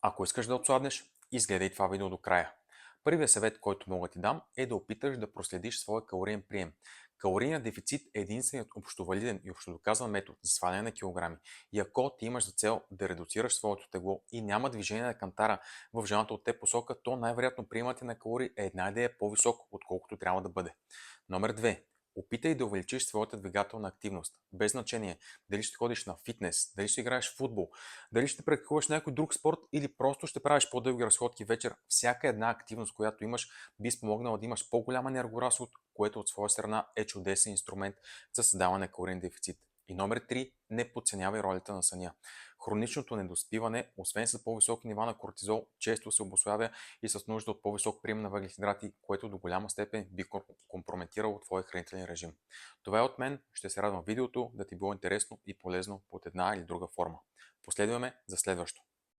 Ако искаш да отслабнеш, изгледай това видео до края. Първият съвет, който мога да ти дам, е да опиташ да проследиш своя калориен прием. Калорийният дефицит е единственият общовалиден и общодоказан метод за сваляне на килограми. И ако ти имаш за цел да редуцираш своето тегло и няма движение на кантара в желаната от теб посока, то най-вероятно приемът ти на калории е една идея по-висок, отколкото трябва да бъде. Номер 2. Опитай да увеличиш своята двигателна активност. Без значение дали ще ходиш на фитнес, дали ще играеш в футбол, дали ще практикуваш някой друг спорт или просто ще правиш по-дълги разходки вечер, всяка една активност, която имаш, би спомогнала да имаш по-голям енергоразход, което от своя страна е чудесен инструмент за създаване на калориен дефицит. И номер 3. Не подценявай ролята на съня. Хроничното недоспиване, освен с по-високи нива на кортизол, често се обуславя и с нужда от по-висок прием на въглехидрати, което до голяма степен би компрометирало твоя хранителен режим. Това е от мен. Ще се радвам видеото да ти било интересно и полезно под една или друга форма. Последваме за следващо.